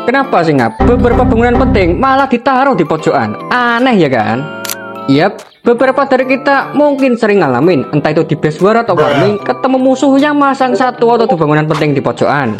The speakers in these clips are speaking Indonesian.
Kenapa sih ngap? Beberapa bangunan penting malah ditaruh di pojokan. Aneh ya kan? Yap, beberapa dari kita mungkin sering ngalamin, entah itu di base war atau farming, ketemu musuh yang masang satu atau dua bangunan penting di pojokan.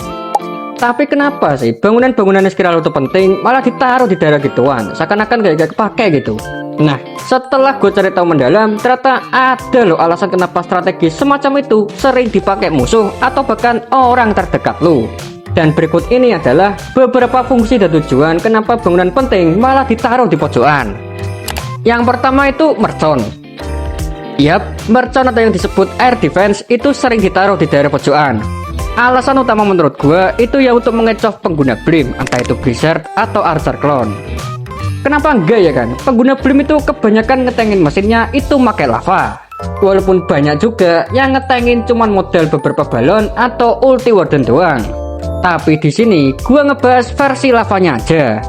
Tapi kenapa sih bangunan-bangunan yang sekiranya itu penting malah ditaruh di daerah gituan, seakan-akan gak kepake gitu. Nah, setelah gue cari tahu mendalam, ternyata ada loh alasan kenapa strategi semacam itu sering dipakai musuh atau bahkan orang terdekat lu. Dan berikut ini adalah beberapa fungsi dan tujuan kenapa bangunan penting malah ditaruh di pojokan. Yang pertama itu mercon. Yap, mercon atau yang disebut air defense itu sering ditaruh di daerah pojokan. Alasan utama menurut gua itu ya untuk mengecoh pengguna Blim, entah itu Blizzard atau Archer Clone. Kenapa enggak ya kan? Pengguna Blim itu kebanyakan ngetengin mesinnya itu pakai lava. Walaupun banyak juga yang ngetengin cuman modal beberapa balon atau ulti warden doang. Tapi di sini gua ngebahas versi lavanya aja.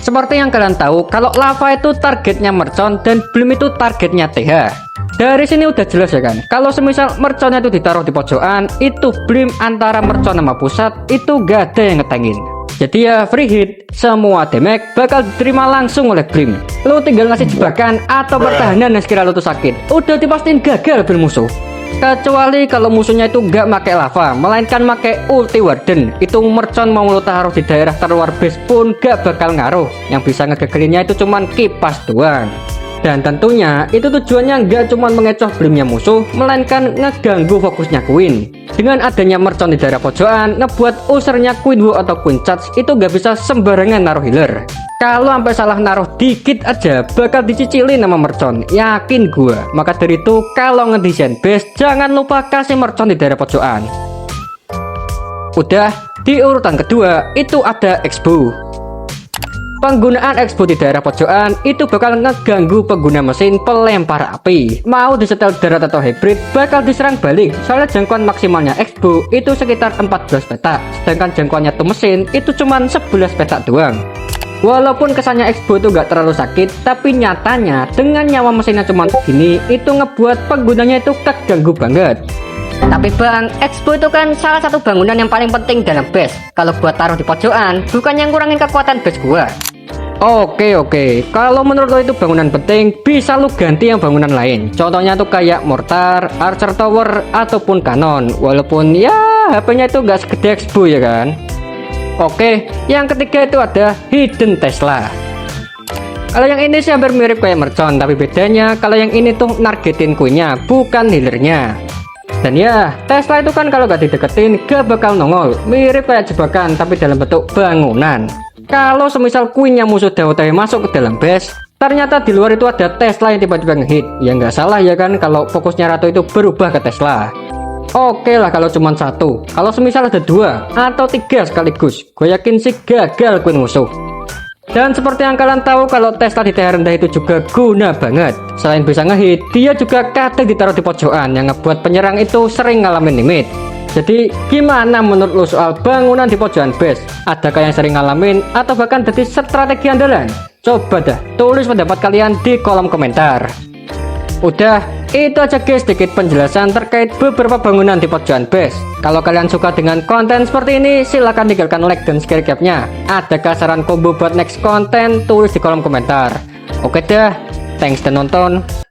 Seperti yang kalian tahu, kalau lava itu targetnya mercon dan Blim itu targetnya TH. Dari sini udah jelas ya kan, kalau semisal merconnya itu ditaruh di pojokan, itu Blim antara mercon sama pusat itu gak ada yang ngetengin. Jadi ya free hit, semua damage bakal diterima langsung oleh Blim. Lu tinggal ngasih jebakan atau pertahanan yang sekiranya lu tuh sakit, udah dipastiin gagal bil musuh. Kecuali kalau musuhnya itu gak pakai lava, melainkan pakai ulti warden, itu mercon mau lu taruh di daerah terluar base pun gak bakal ngaruh. Yang bisa ngegagelinnya itu cuman kipas doang. Dan tentunya itu tujuannya nggak cuma mengecoh Blimnya musuh, melainkan ngeganggu fokusnya Queen. Dengan adanya mercon di daerah pojokan, ngebuat usernya Queen Wu atau Queen Charge itu nggak bisa sembarangan naruh healer. Kalau sampai salah naruh dikit aja, bakal dicicilin sama mercon, yakin gua. Maka dari itu, kalau ngedesain base, jangan lupa kasih mercon di daerah pojokan. Udah, di urutan kedua, itu ada Expo. Penggunaan Expo di daerah pojokan itu bakal ngeganggu pengguna mesin pelempar api. Mau disetel darat atau hybrid bakal diserang balik, soalnya jangkauan maksimalnya Expo itu sekitar 14 petak, sedangkan jangkauannya tuh mesin itu cuman 11 petak doang. Walaupun kesannya Expo itu gak terlalu sakit, tapi nyatanya dengan nyawa mesinnya cuman segini, itu ngebuat penggunanya itu keganggu banget. Tapi bang, Expo itu kan salah satu bangunan yang paling penting dalam base. Kalau buat taruh di pojokan, bukan yang ngurangin kekuatan base gua. Oke, kalau menurut lo itu bangunan penting, bisa lu ganti yang bangunan lain. Contohnya tuh kayak mortar, archer tower, ataupun kanon. Walaupun ya HP-nya itu gak segede Expo ya kan. Oke, yang ketiga itu ada hidden Tesla. Kalau yang ini sih hampir mirip kayak mercon, tapi bedanya kalau yang ini tuh nargetin Queen-nya, bukan healernya. Dan ya, Tesla itu kan kalau gak dideketin gak bakal nongol, mirip kayak jebakan tapi dalam bentuk bangunan. Kalau semisal Queen-nya musuh DOTW masuk ke dalam base, ternyata di luar itu ada Tesla yang tiba-tiba ngehit. Ya nggak salah ya kan kalau fokusnya Ratu itu berubah ke Tesla. Oke lah kalau cuma satu, kalau semisal ada 2 atau 3 sekaligus, gue yakin sih gagal Queen musuh. Dan seperti yang kalian tahu, kalau Tesla di TH rendah itu juga guna banget. Selain bisa ngehit, dia juga kadang ditaruh di pojokan yang ngebuat penyerang itu sering ngalamin limit. Jadi gimana menurut lo soal bangunan di pojokan base? Adakah yang sering ngalamin atau bahkan jadi strategi andalan? Coba dah tulis pendapat kalian di kolom komentar. Udah, itu aja guys sedikit penjelasan terkait beberapa bangunan di pojokan base. Kalau kalian suka dengan konten seperti ini, silahkan tinggalkan like dan share capnya. Adakah saran combo buat next konten? Tulis di kolom komentar. Oke dah, thanks dan nonton.